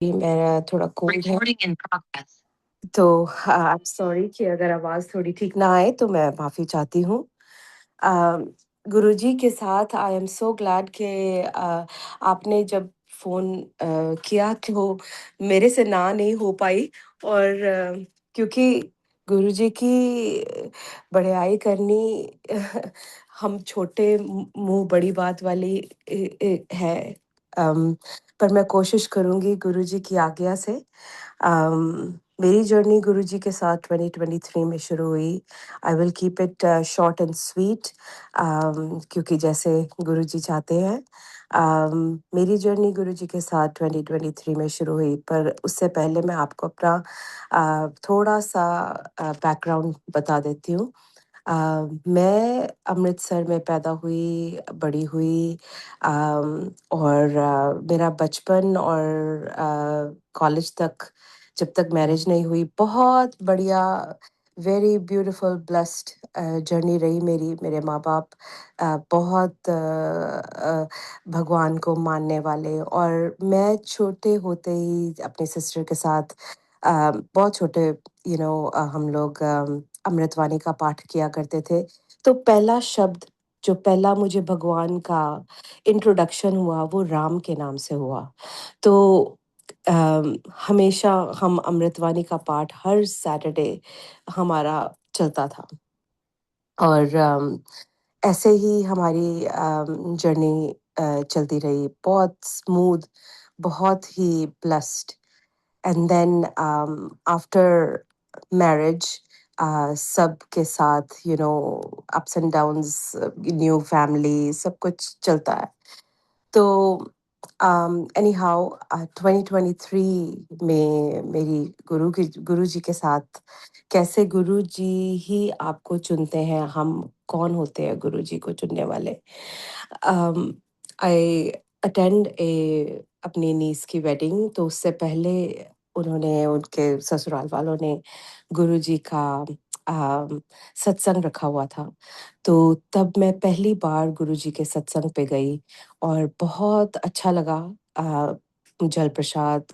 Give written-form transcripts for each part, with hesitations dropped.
जी, मेरा थोड़ा कोल्ड है। Recording in progress. तो आई एम सॉरी कि अगर आवाज़ थोड़ी ठीक ना आए तो मैं माफ़ी चाहती हूँ। अ, गुरुजी के साथ आई एम सो ग्लैड कि आपने जब फ़ोन किया तो मेरे से ना नहीं हो पाई और क्योंकि गुरुजी की बड़ाई करनी हम छोटे मुँह बड़ी बात वाली है। अम, पर मैं कोशिश करूँगी गुरुजी की आज्ञा से। मेरी जर्नी गुरुजी के साथ 2023 में शुरू हुई। I will keep it short and sweet क्योंकि जैसे गुरुजी चाहते हैं। मेरी जर्नी गुरुजी के साथ 2023 में शुरू हुई, पर उससे पहले मैं आपको अपना थोड़ा-सा बैकग्राउंड बता देती हूँ। मैं अमृतसर में पैदा हुई, बड़ी हुई और मेरा बचपन और कॉलेज तक जब तक मैरिज नहीं हुई, बहुत बढ़िया वेरी ब्यूटीफुल ब्लेस्ड जर्नी रही मेरी। मेरे माँ-बाप बहुत भगवान को मानने वाले और मैं छोटे होते ही अपने सिस्टर के साथ बहुत छोटे हम लोग अमृतवाणी का पाठ किया करते थे। तो पहला शब्द जो पहला मुझे भगवान का इंट्रोडक्शन हुआ वो राम के नाम से हुआ। तो हमेशा हम अमृतवाणी का पाठ हर सैटरडे हमारा चलता था और ऐसे ही हमारी जर्नी चलती रही, बहुत स्मूथ, बहुत ही blessed. And then after marriage सबके साथ ups and downs, new family, सब कुछ चलता है। तो एनी हाउ 2023 में मेरी गुरुजी के साथ कैसे गुरुजी ही आपको चुनते हैं, हम कौन होते हैं गुरुजी को चुनने वाले। आई अटेंड ए अपनी नीस की वेडिंग, तो उससे पहले उन्होंने उनके ससुराल वालों ने गुरुजी का अम, सत्संग रखा हुआ था। तो तब मैं पहली बार गुरुजी के सत्संग पे गई और बहुत अच्छा लगा। जल प्रसाद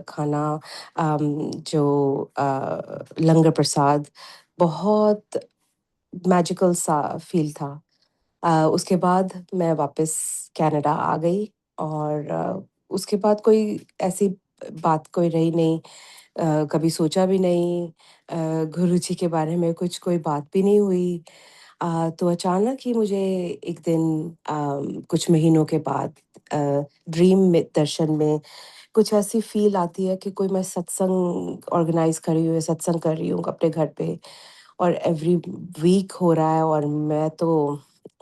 खाना, जो लंगर प्रसाद बहुत मैजिकल सा फ़ील था। उसके बाद मैं वापस कनाडा आ गई और उसके बाद कोई ऐसी बात कोई रही नहीं। कभी सोचा भी नहीं, गुरुजी के बारे में कुछ कोई बात भी नहीं हुई। तो अचानक ही मुझे एक दिन कुछ महीनों के बाद ड्रीम में दर्शन में कुछ ऐसी फ़ील आती है कि कोई मैं सत्संग ऑर्गेनाइज़ कर रही हूँ या सत्संग कर रही हूँ अपने घर पे और एवरी वीक हो रहा है और मैं तो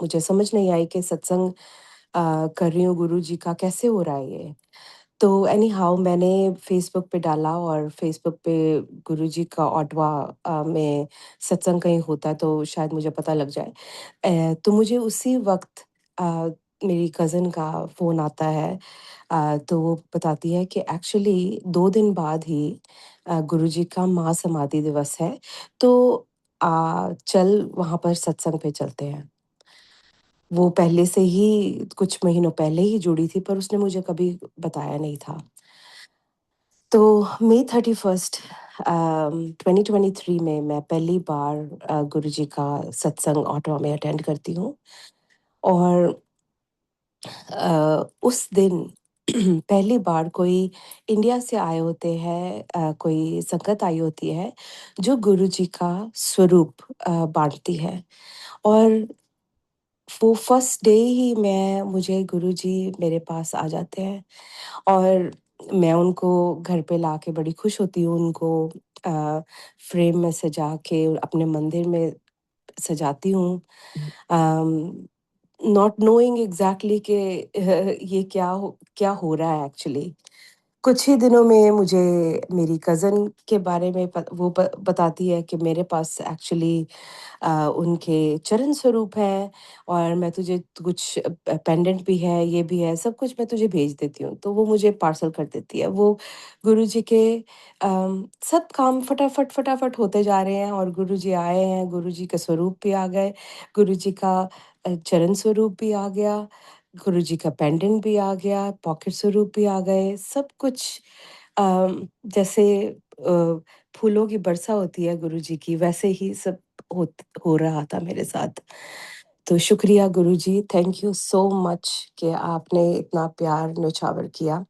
मुझे समझ नहीं आई कि सत्संग कर रही हूँ गुरुजी का, कैसे हो रहा है ये? तो एनी हाउ मैंने फ़ेसबुक पे डाला और फ़ेसबुक पे गुरुजी का ऑटवा में सत्संग कहीं होता है तो शायद मुझे पता लग जाए। तो मुझे उसी वक़्त अ, मेरी कज़िन का फ़ोन आता है। तो वो बताती है कि एक्चुअली 2 दिन बाद ही गुरुजी का महासमाधि दिवस है, तो चल वहाँ पर सत्संग पे चलते हैं। वो पहले से ही कुछ महीनों पहले ही जुड़ी थी, पर उसने मुझे कभी बताया नहीं था। तो मई 31st 2023 में मैं पहली बार गुरुजी का सत्संग ऑटवा में अटेंड करती हूँ और उस दिन पहली बार कोई इंडिया से आए होते हैं, कोई संगत आई होती है, जो गुरुजी का स्वरूप बाँटती है और वो फर्स्ट डे ही मुझे गुरुजी मेरे पास आ जाते हैं और मैं उनको घर पे लाके बड़ी खुश होती हूँ, उनको अ, फ्रेम में सजा के अपने मंदिर में सजाती हूँ। नॉट नोइंग एग्ज़ैक्टली कि ये क्या हो रहा है एक्चुअली। कुछ ही दिनों में मुझे मेरी कज़िन के बारे में वो बताती है कि मेरे पास एक्चुअली उनके चरण स्वरूप हैं और मैं तुझे कुछ पेंडेंट भी है, ये भी है, सब कुछ मैं तुझे भेज देती हूँ। तो वो मुझे पार्सल कर देती है। वो गुरुजी के सब काम फटाफट होते जा रहे हैं और गुरुजी आए हैं, गुरुजी का स्वरूप भी आ गए, गुरुजी का चरण स्वरूप भी आ गया, गुरुजी का पेंडेंट भी आ गया, पॉकेट स्वरूप भी आ गए, सब कुछ जैसे अ, फूलों की वर्षा होती है गुरुजी की, वैसे ही सब हो रहा था मेरे साथ। तो शुक्रिया गुरुजी, थैंक यू सो मच कि आपने इतना प्यार न्योछावर किया।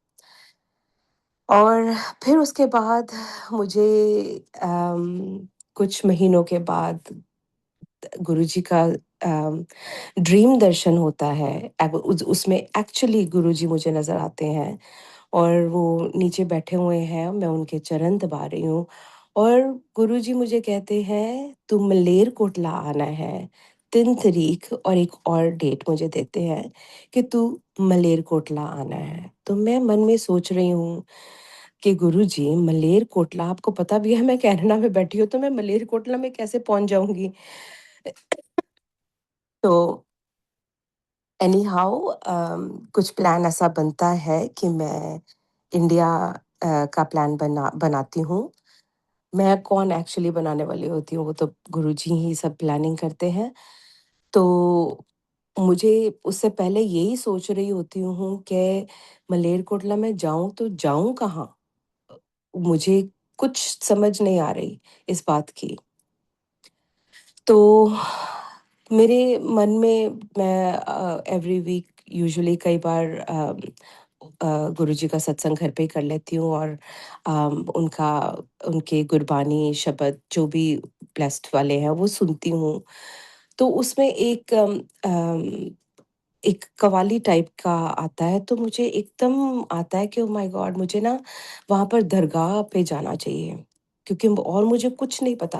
और फिर उसके बाद मुझे कुछ महीनों के बाद गुरुजी का अम, ड्रीम दर्शन होता है। उसमें एक्चुअली गुरुजी मुझे नज़र आते हैं और वो नीचे बैठे हुए हैं, मैं उनके चरण दबा रही हूँ और गुरुजी मुझे कहते हैं, "तू मलेरकोटला आना है, 3 तारीख" और एक और डेट मुझे देते हैं कि तू मलेरकोटला आना है। तो मैं मन में सोच रही हूँ कि गुरुजी मलेरकोटला, आपको पता भी है मैं कनाडा में बैठी हूँ, तो मैं मलेरकोटला में कैसे पहुँच जाऊँगी? तो एनी हाउ कुछ प्लान ऐसा बनता है कि मैं इंडिया का प्लान बनाती हूँ। मैं कौन एक्चुअली बनाने वाली होती हूँ, वो तो गुरुजी ही सब प्लानिंग करते हैं। तो मुझे उससे पहले यही सोच रही होती हूँ कि मलेरकोटला में जाऊँ तो जाऊँ कहाँ? मुझे कुछ समझ नहीं आ रही इस बात की। तो मेरे मन में मैं एवरी वीक यूजुअली कई बार गुरुजी का सत्संग घर पे ही कर लेती हूँ और उनका उनके गुरबानी शब्द जो भी ब्लेस्ड वाले हैं वो सुनती हूँ। तो उसमें एक कव्वाली टाइप का आता है, तो मुझे एकदम आता है कि ओह माय गॉड! मुझे ना वहाँ पर दरगाह पे जाना चाहिए, क्योंकि और मुझे कुछ नहीं पता।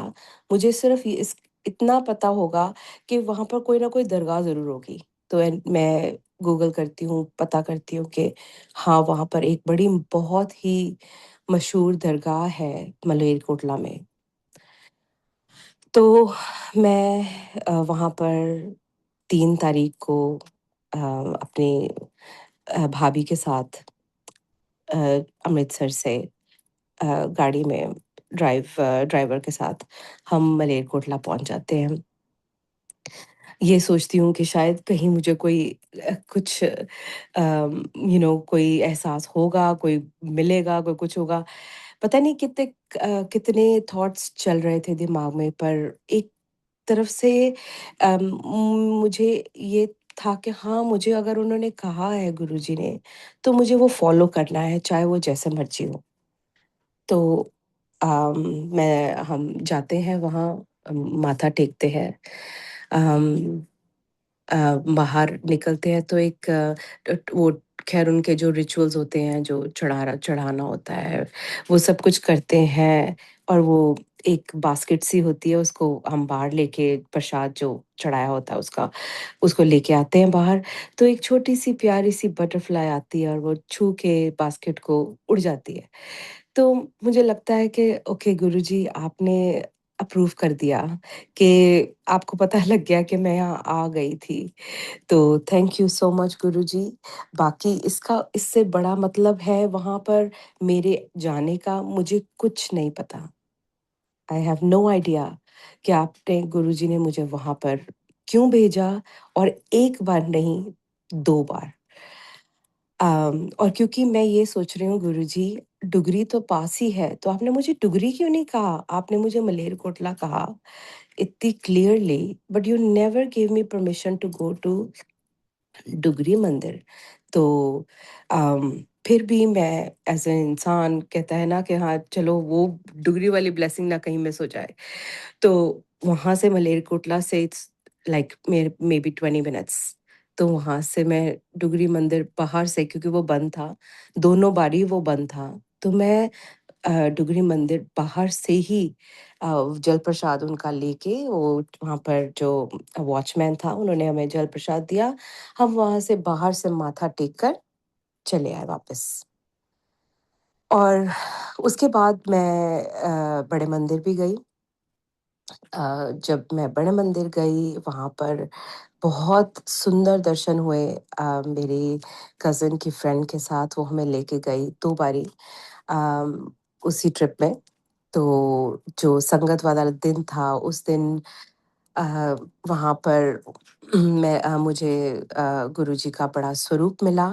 मुझे सिर्फ़ ये इस इतना पता होगा कि वहाँ पर कोई ना कोई दरगाह ज़रूर होगी। तो मैं गूगल करती हूँ, पता करती हूँ कि हाँ, वहाँ पर एक बड़ी बहुत ही मशहूर दरगाह है मलेरकोटला में। तो मैं वहाँ पर 3 तारीख को अपनी भाभी के साथ अ, अमृतसर से गाड़ी में ड्राइवर के साथ हम मलेरकोटला पहुँच जाते हैं। ये सोचती हूँ कि शायद कहीं मुझे कोई कुछ कोई एहसास होगा, कोई मिलेगा, कोई कुछ होगा। पता नहीं कितने थॉट्स चल रहे थे दिमाग में, पर एक तरफ से मुझे ये था कि हाँ, मुझे अगर उन्होंने कहा है गुरुजी ने, तो मुझे वो फ़ॉलो करना है, चाहे वो जैसे मर्ज़ी हो। तो अम, हम जाते हैं वहाँ, माथा टेकते हैं। अम, बाहर निकलते हैं तो एक वो ख़ैर उनके जो रिचुअल्स होते हैं, जो चढ़ाना होता है, वो सब कुछ करते हैं और वो एक बास्केट सी होती है, उसको हम बाहर लेके प्रसाद जो चढ़ाया होता है उसको लेके आते हैं बाहर। तो एक छोटी-सी प्यारी-सी बटरफ्लाई आती है और वो छू के बास्केट को उड़ जाती है। तो मुझे लगता है कि ओके गुरुजी, आपने अप्रूव कर दिया कि आपको पता लग गया कि मैं यहाँ आ गई थी। तो थैंक यू सो मच गुरुजी। बाकी इसका इससे बड़ा मतलब है वहाँ पर मेरे जाने का, मुझे कुछ नहीं पता। आई हैव नो आइडिया कि आपने गुरुजी ने मुझे वहाँ पर क्यों भेजा, और 1 बार नहीं, 2 बार। और क्योंकि मैं ये सोच रही हूँ गुरुजी, डुगरी तो पास ही है, तो आपने मुझे डुगरी क्यों नहीं कहा? आपने मुझे मलेरकोटला कहा इतनी clearly, but you never give me permission to go to Dugri मंदिर। तो फिर भी मैं एज़ अ इंसान कहता है ना कि हाँ, चलो वो डुगरी वाली ब्लेसिंग ना कहीं मिस हो जाए। तो वहाँ से मलेरकोटला से इट्स लाइक मेबी 20 मिनट्स। तो वहाँ से मैं डुगरी मंदिर बाहर से, क्योंकि वो बंद था, दोनों बारी वो बंद था। तो मैं डुगरी मंदिर बाहर से ही जल प्रसाद उनका लेके, वो वहाँ पर जो वॉचमैन था उन्होंने हमें जल प्रसाद दिया। हम वहाँ से बाहर से माथा टेक कर चले आए वापस। और उसके बाद मैं बड़े मंदिर भी गई। जब मैं बड़े मंदिर गई वहाँ पर बहुत सुंदर दर्शन हुए। मेरी कज़िन की फ्रेंड के साथ वो हमें लेके गई 2 बारी उसी ट्रिप में। तो जो संगत वाला दिन था उस दिन अ, वहाँ पर मुझे गुरुजी का बड़ा स्वरूप मिला।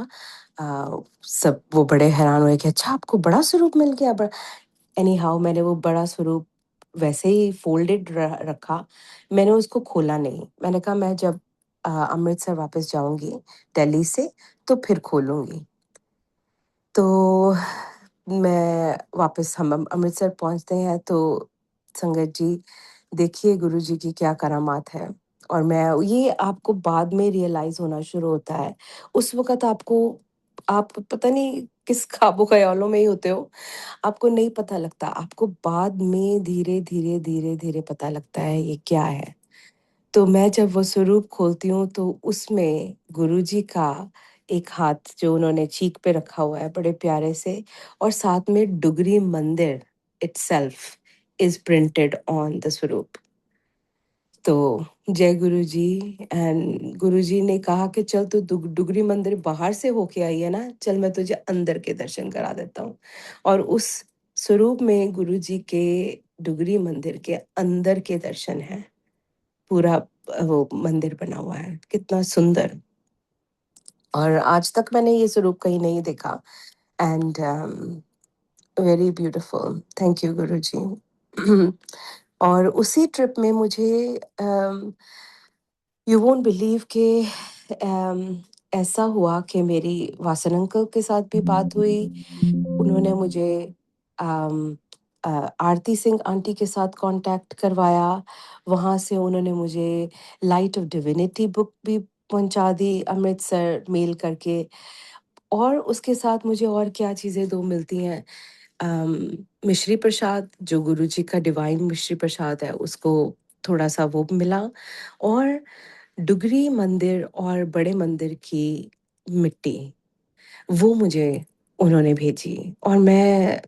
सब वो बड़े हैरान हुए कि अच्छा आपको बड़ा स्वरूप मिल गया। एनी हाउ मैंने वो बड़ा स्वरूप वैसे ही फोल्डेड रखा। मैंने उसको खोला नहीं। मैंने कहा मैं जब अमृतसर वापस जाऊंगी दिल्ली से तो फिर खोलूंगी। तो मैं वापस हम अमृतसर पहुंचते हैं तो संगत जी देखिए गुरुजी की क्या करामात है। और मैं ये आपको बाद में रियलाइज होना शुरू होता है। उस वक़्त आपको आप पता नहीं किस ख्वाबो ख़यालों में ही होते हो, आपको नहीं पता लगता। आपको बाद में धीरे-धीरे, धीरे-धीरे पता लगता है ये क्या है। तो मैं जब वो स्वरूप खोलती हूँ तो उसमें गुरुजी का एक हाथ जो उन्होंने चीक पे रखा हुआ है बड़े प्यारे से, और साथ में डुगरी मंदिर itself is printed on the स्वरूप। तो जय गुरुजी। एंड गुरुजी ने कहा कि चल तू डुगरी मंदिर बाहर से होके आई है ना, चल मैं तुझे अंदर के दर्शन करा देता हूँ। और उस स्वरूप में गुरुजी के डुगरी मंदिर के अंदर के दर्शन हैं। पूरा वो मंदिर बना हुआ है, कितना सुंदर। और आज तक मैंने ये स्वरूप कहीं नहीं देखा। And very beautiful, thank you guruji. और उसी ट्रिप में मुझे यू वोंट बिलीव कि ऐसा हुआ कि मेरी वासन अंकल के साथ भी बात हुई। उन्होंने मुझे अम, आरती सिंह आंटी के साथ कांटेक्ट करवाया। वहाँ से उन्होंने मुझे लाइट ऑफ डिविनिटी बुक भी पहुँचा दी अमृतसर मेल करके। और उसके साथ मुझे और क्या चीज़ें 2 मिलती हैं। मिश्री प्रसाद जो गुरुजी का डिवाइन मिश्री प्रसाद है उसको थोड़ा-सा वो मिला। और डुगरी मंदिर और बड़े मंदिर की मिट्टी, वो मुझे उन्होंने भेजी। और मैं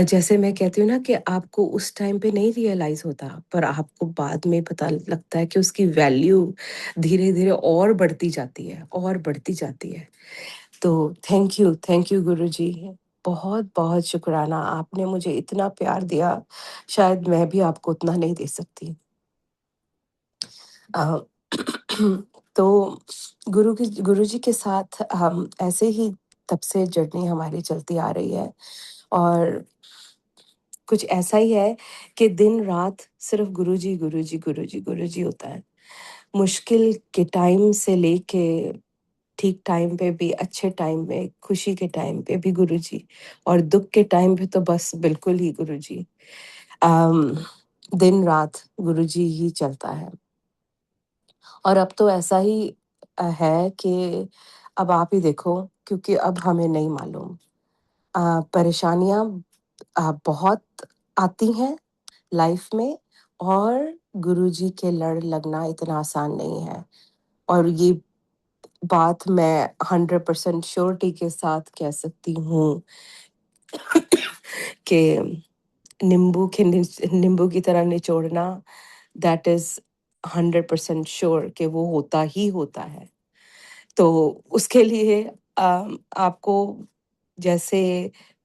जैसे मैं कहती हूँ ना कि आपको उस टाइम पे नहीं रियलाइज़ होता, पर आपको बाद में पता लगता है कि उसकी वैल्यू धीरे-धीरे और बढ़ती जाती है और बढ़ती जाती है। तो थैंक यू गुरुजी। बहुत-बहुत शुकराना, आपने मुझे इतना प्यार दिया, शायद मैं भी आपको उतना नहीं दे सकती। अ, तो गुरुजी के साथ हम ऐसे ही तब से जर्नी हमारी चलती आ रही है। और कुछ ऐसा ही है कि दिन-रात सिर्फ़ गुरुजी, गुरुजी, गुरुजी, गुरुजी होता है। मुश्किल के टाइम से लेके ठीक टाइम पे भी, अच्छे टाइम में, खुशी के टाइम पे भी गुरुजी, और दुःख के टाइम पे तो बस बिल्कुल ही गुरुजी। अम, दिन-रात गुरुजी ही चलता है। और अब तो ऐसा ही है कि अब आप ही देखो, क्योंकि अब हमें नहीं मालूम। परेशानियाँ बहुत आती हैं लाइफ में, और गुरुजी के लड़ लगना इतना आसान नहीं है। और ये बात मैं 100% श्योरिटी के साथ कह सकती हूँ कि नींबू की तरह निचोड़ना, दैट इज़ 100% श्योर कि वो होता ही होता है। तो उसके लिए आपको जैसे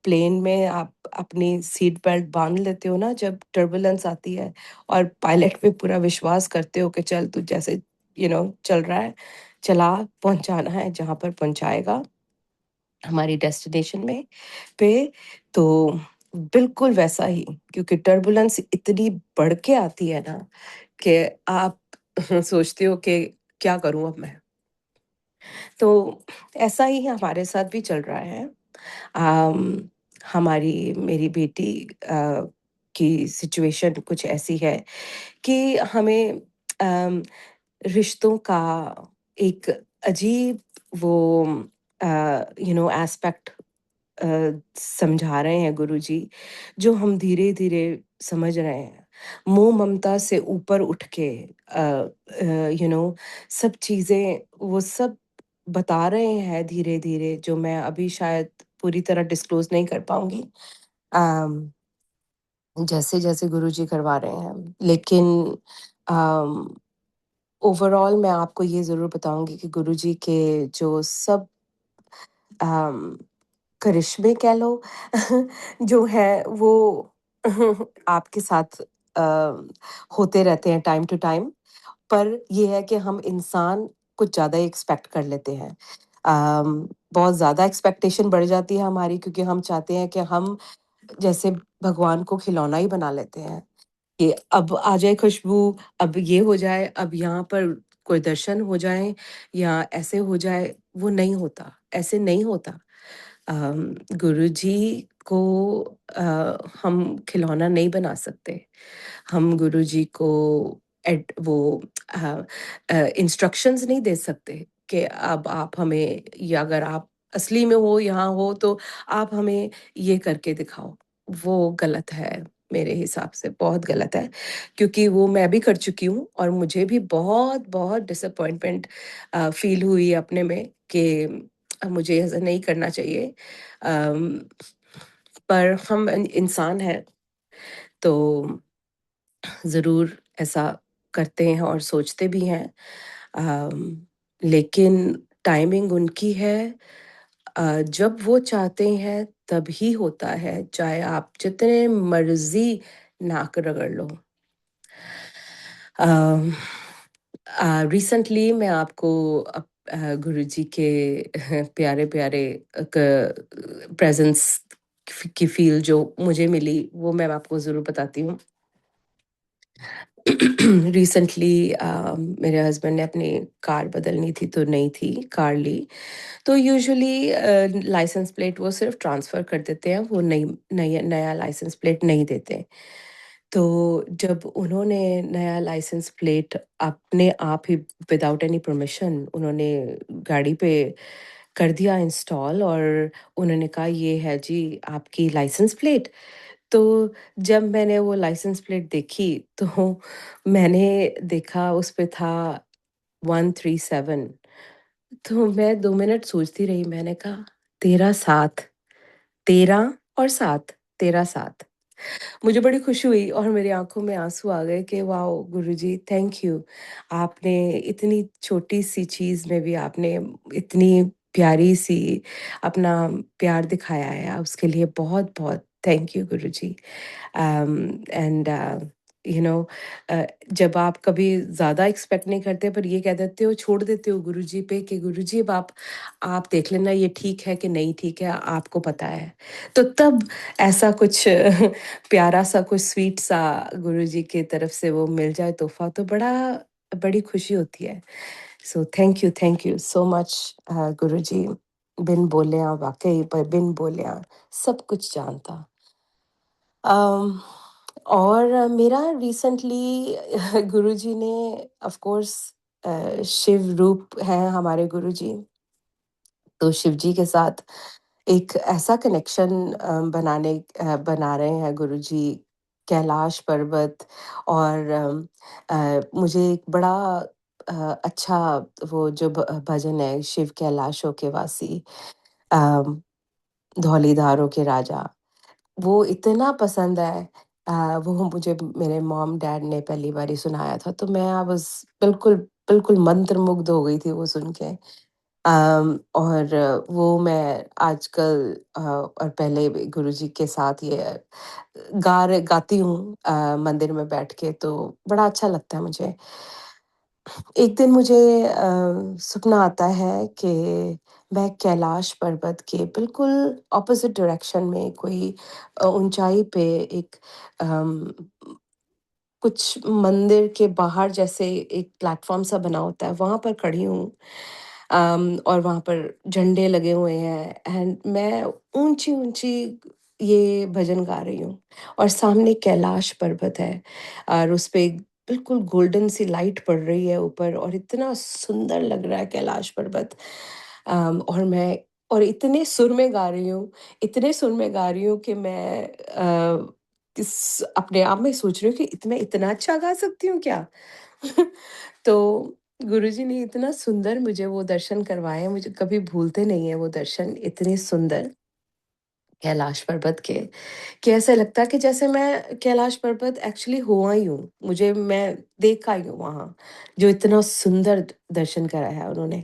प्लेन में आप अपनी सीट बेल्ट बाँध लेते हो ना जब टर्बुलेंस आती है, और पायलट पे पूरा विश्वास करते हो कि चल तू जैसे चल रहा है, चला, पहुँचाना है जहाँ पर पहुँचाएगा हमारी डेस्टिनेशन में पे। तो बिल्कुल वैसा ही, क्योंकि टर्बुलेंस इतनी बढ़ के आती है ना कि आप सोचते हो कि क्या करूँ अब मैं? तो ऐसा ही हमारे साथ भी चल रहा है। अम, हमारी मेरी बेटी की सिचुएशन कुछ ऐसी है कि हमें अम, रिश्तों का एक अजीब वो एस्पेक्ट समझा रहे हैं गुरुजी, जो हम धीरे-धीरे समझ रहे हैं। मोह ममता से ऊपर उठ के सब चीज़ें वो सब बता रहे हैं धीरे-धीरे, जो मैं अभी शायद पूरी तरह डिस्क्लोज़ नहीं कर पाऊँगी। अम, जैसे-जैसे गुरुजी करवा रहे हैं। लेकिन अम, ओवरऑल मैं आपको ये ज़रूर बताऊँगी कि गुरुजी के जो सब अम करिश्मे कह लो जो है वो आपके साथ अ, होते रहते हैं टाइम टू टाइम। पर ये है कि हम इंसान कुछ ज़्यादा ही एक्सपेक्ट कर लेते हैं। बहुत ज़्यादा एक्सपेक्टेशन बढ़ जाती है हमारी, क्योंकि हम चाहते हैं कि हम जैसे भगवान को खिलौना ही बना लेते हैं कि अब आ जाए खुशबू, अब ये हो जाए, अब यहाँ पर कोई दर्शन हो जाएँ या ऐसे हो जाए, वो नहीं होता, ऐसे नहीं होता। गुरुजी को हम खिलौना नहीं बना सकते। हम गुरुजी को वो अ इंस्ट्रक्शंस नहीं दे सकते कि अब आप हमें, या अगर आप असली में हो, यहाँ हो, तो आप हमें ये करके दिखाओ। वो गलत है, मेरे हिसाब से बहुत गलत है, क्योंकि वो मैं भी कर चुकी हूँ और मुझे भी बहुत-बहुत डिसअपॉइंटमेंट फ़ील हुई अपने में कि मुझे ऐसा नहीं करना चाहिए। अम, पर हम इंसान हैं, तो ज़रूर ऐसा करते हैं और सोचते भी हैं। लेकिन टाइमिंग उनकी है। जब वो चाहते हैं तभी होता है, चाहे आप जितने मर्ज़ी नाक रगड़ लो। अम, रिसेंटली मैं आपको गुरुजी के प्यारे-प्यारे प्रेज़ेंस की फ़ील जो मुझे मिली, वो मैं आपको ज़रूर बताती हूँ। रिसेंटली मेरे हस्बैंड ने अपनी कार बदलनी थी, तो नई थी, कार ली। तो यूजुअली लाइसेंस प्लेट वो सिर्फ़ ट्रांसफ़र कर देते हैं, वो नया लाइसेंस प्लेट नहीं देते। तो जब उन्होंने नया लाइसेंस प्लेट अपने आप ही विदाउट एनी परमिशन उन्होंने गाड़ी पे कर दिया इंस्टॉल, और उन्होंने कहा ये है जी आपकी लाइसेंस प्लेट। तो जब मैंने वो लाइसेंस प्लेट देखी, तो मैंने देखा उस पे था 137। तो मैं 2 मिनट सोचती रही, मैंने कहा 13 7, 13 और 7, 13 7। मुझे बड़ी खुशी हुई और मेरी आँखों में आँसू आ गए कि वाओ! Guruji thank you. आपने इतनी छोटी-सी चीज़ में भी आपने इतनी प्यारी-सी अपना प्यार दिखाया है, उसके लिए बहुत-बहुत thank you Guruji. And you know जब आप कभी ज़्यादा एक्सपेक्ट नहीं करते पर ये कह देते हो, छोड़ देते हो गुरुजी पे कि गुरुजी अब आप देख लेना ये ठीक है कि नहीं ठीक है, आपको पता है। तो तब ऐसा कुछ प्यारा सा कुछ स्वीट सा गुरुजी की तरफ से वो मिल जाए तोहफ़ा, तो बड़ी खुशी होती है। So thank you so much guruji. बिन बोलियाँ वाक़ई पर बिन बोलियाँ सब कुछ जानता। अम, और मेरा रिसेंटली गुरुजी ने ऑफ़ कोर्स शिव रूप हैं हमारे गुरुजी। तो शिव जी के साथ एक ऐसा कनेक्शन बना रहे हैं गुरुजी, कैलाश पर्वत। और मुझे एक बड़ा अच्छा वो जो भजन है, शिव कैलाशों के वासी, अम, धौलीधारों के राजा, वो इतना पसंद है। वो मुझे मेरे मॉम-डैड ने पहली बारी सुनाया था, तो मैं आई वाज़ बिल्कुल, बिल्कुल मंत्रमुग्ध हो गई थी वो सुन के। और वो मैं आजकल और पहले भी गुरुजी के साथ ये गाती हूँ मंदिर में बैठ के, तो बड़ा अच्छा लगता है मुझे। एक दिन मुझे सपना आता है कि मैं कैलाश पर्वत के बिल्कुल ऑपोज़िट डायरेक्शन में कोई ऊँचाई पे एक अम, कुछ मंदिर के बाहर जैसे एक प्लेटफ़ॉर्म सा बना होता है, वहाँ पर खड़ी हूँ। और वहाँ पर झंडे लगे हुए हैं एंड मैं ऊँची-ऊँची ये भजन गा रही हूँ, और सामने कैलाश पर्वत है और उस पे बिल्कुल गोल्डन सी लाइट पड़ रही है ऊपर, और इतना सुंदर लग रहा है कैलाश पर्वत। और मैं और इतने सुर में गा रही हूँ, इतने सुर में गा रही हूँ कि मैं इस अपने आप में सोच रही हूँ कि मैं इतना अच्छा गा सकती हूँ क्या? तो गुरुजी ने इतना सुंदर मुझे वो दर्शन करवाए, मुझे कभी भूलते नहीं हैं वो दर्शन, इतने सुंदर कैलाश पर्वत के, कि ऐसा लगता है कि जैसे मैं कैलाश पर्वत एक्चुअली हो आई हूँ। मैं देख आई हूँ वहाँ, जो इतना सुंदर दर्शन कराया है उन्होंने।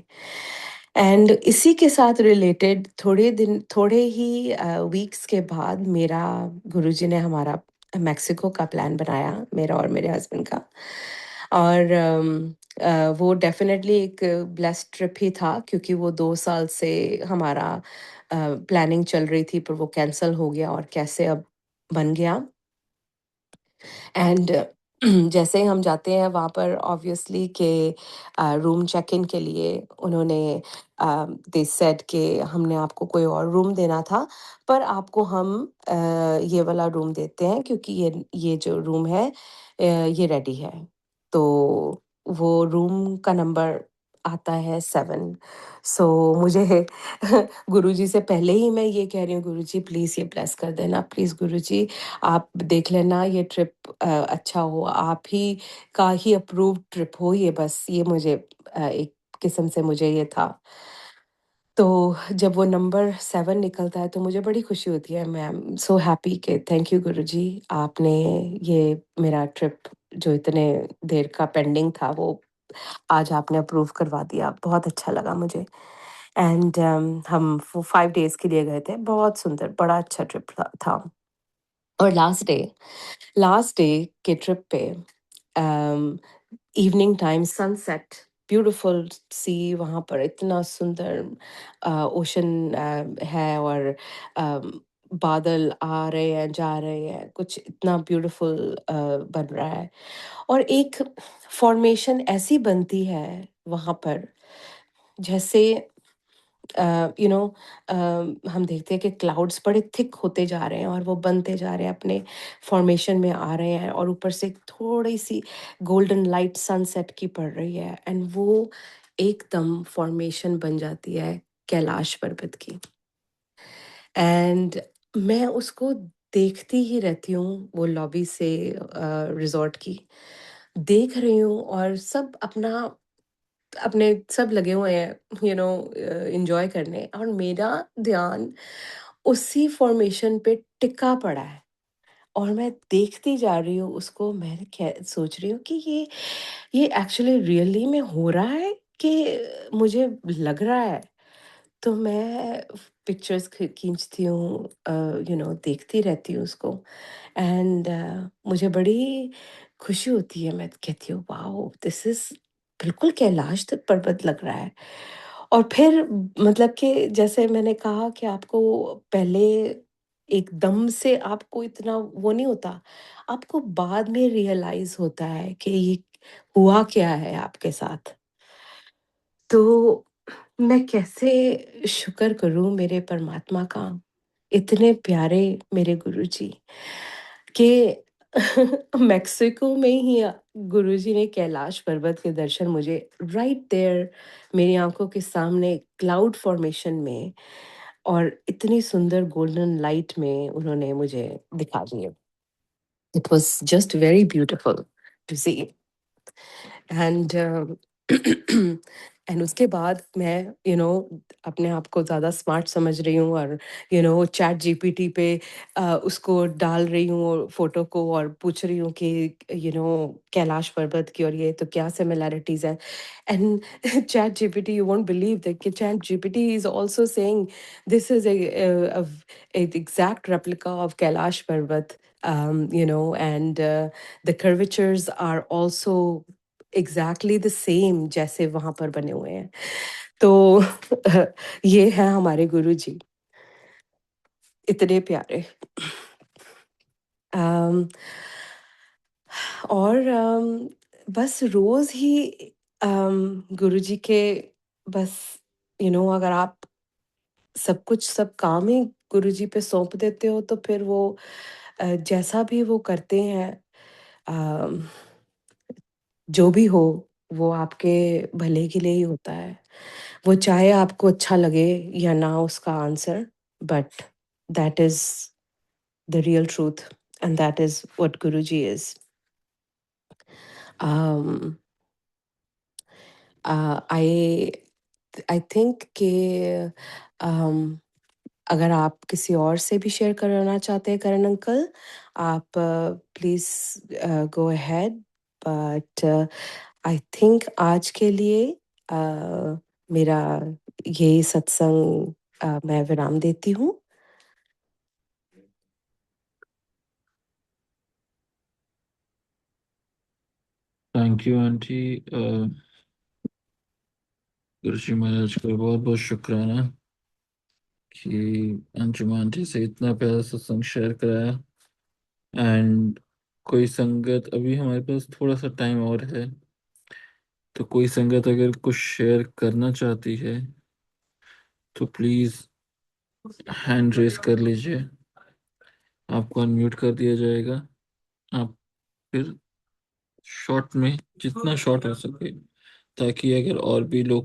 एंड इसी के साथ रिलेटेड थोड़े ही वीक्स के बाद मेरा गुरुजी ने हमारा मेक्सिको का प्लान बनाया, मेरा और मेरे हस्बैंड का। और वो डेफ़िनेटली एक ब्लेस्ड ट्रिप ही था क्योंकि वो 2 साल से हमारा प्लानिंग चल रही थी पर वो कैंसल हो गया और कैसे अब बन गया। एंड जैसे ही हम जाते हैं वहाँ पर ऑब्वियसली कि रूम चेक इन के लिए उन्होंने दे सेड कि हमने आपको कोई और रूम देना था, पर आपको हम ये वाला रूम देते हैं क्योंकि ये जो रूम है ये रेडी है। तो वो रूम का नंबर आता है 7। सो मुझे गुरुजी से पहले ही मैं ये कह रही हूँ, गुरुजी प्लीज़ ये ब्लेस कर देना, प्लीज़ गुरुजी आप देख लेना ये ट्रिप अच्छा हो, आप ही का ही अप्रूव्ड ट्रिप हो ये, बस ये मुझे एक किस्म से मुझे ये था। तो जब वो नंबर 7 निकलता है तो मुझे बड़ी खुशी होती है। मैं आई एम सो हैप्पी कि थैंक यू गुरुजी, आपने ये मेरा ट्रिप जो इतने देर का पेंडिंग था वो आज आपने अप्रूव करवा दिया। बहुत अच्छा लगा मुझे। एंड हम 5 डेज़ के लिए गए थे। बहुत सुंदर, बड़ा अच्छा ट्रिप था। और लास्ट डे के ट्रिप पे अम, इवनिंग टाइम सनसेट, ब्यूटीफुल सी, वहाँ पर इतना सुंदर ओशन है और बादल आ रहे हैं, जा रहे हैं, कुछ इतना ब्यूटीफुल बन रहा है। और एक फॉर्मेशन ऐसी बनती है वहाँ पर, जैसे यू नो हम देखते हैं कि क्लाउड्स बड़े थिक होते जा रहे हैं और वो बनते जा रहे हैं, अपने फॉर्मेशन में आ रहे हैं और ऊपर से थोड़ी सी गोल्डन लाइट सनसेट की पड़ रही है एंड वो एकदम फॉर्मेशन बन जाती है कैलाश पर्वत की। एंड मैं उसको देखती ही रहती हूँ, वो लॉबी से रिजॉर्ट की देख रही हूँ और सब अपना अपने सब लगे हुए हैं एन्जॉय करने, और मेरा ध्यान उसी फ़ॉर्मेशन पे टिका पड़ा है और मैं देखती जा रही हूँ उसको। मैं कै सोच रही हूँ कि ये एक्चुअली रियली में हो रहा है कि मुझे लग रहा है? तो मैं पिक्चर्स खींचती हूँ, देखती रहती हूँ उसको। एंड मुझे बड़ी खुशी होती है, मैं कहती हूँ वाओ दिस इज बिल्कुल कैलाश तक पर्वत लग रहा है। और फिर मतलब कि जैसे मैंने कहा कि आपको पहले एकदम से आपको इतना वो नहीं होता, आपको बाद में रियलाइज होता है कि ये हुआ क्या है आपके साथ। तो मैं कैसे शुक्र करूँ मेरे परमात्मा का, इतने प्यारे मेरे गुरुजी कि मेक्सिको में ही गुरुजी ने कैलाश पर्वत के दर्शन मुझे राइट देयर मेरी आँखों के सामने क्लाउड फॉर्मेशन में और इतनी सुंदर गोल्डन लाइट में उन्होंने मुझे दिखा दिए। It was just very beautiful to see. And and उसके बाद मैं अपने आप को ज़्यादा स्मार्ट समझ रही हूँ और चैट जीपीटी पे उसको डाल रही हूँ फ़ोटो को और पूछ रही हूँ कि कैलाश पर्वत की और ये तो क्या सिमिलैरिटीज़ हैं। And chat GPT, you won't believe that कि chat GPT is also saying this is a exact replica of Kailash Parvat, and the curvatures are also exactly the same जैसे वहाँ पर बने हुए हैं। तो ये हैं हमारे गुरुजी, इतने प्यारे। अम, और बस रोज़ ही गुरुजी के बस अगर आप सब कुछ सब काम ही गुरुजी पे सौंप देते हो तो फिर वो जैसा भी वो करते हैं, अम, जो भी हो वो आपके भले के लिए ही होता है। वो चाहे आपको अच्छा लगे या ना उसका answer, but that is the real truth and that is what Guruji is. um, I I think कि um, अगर आप किसी और से भी शेयर करना चाहते हैं करण अंकल, आप please go ahead, but I think आज के लिए मेरा यही सत्संग मैं विराम देती हूँ। Thank you aunty. कृषि महाराज का बहुत बहुत शुक्राना कि अंजुम आंटी से इतना प्यारा सत्संग शेयर कराया। एंड कोई संगत, अभी हमारे पास थोड़ा सा टाइम और है, तो कोई संगत अगर कुछ शेयर करना चाहती है तो प्लीज हैंड रेस कर लीजिए, आपको अनम्यूट कर दिया जाएगा। आप फिर शॉर्ट में, जितना शॉर्ट हो सके, ताकि अगर और भी लोग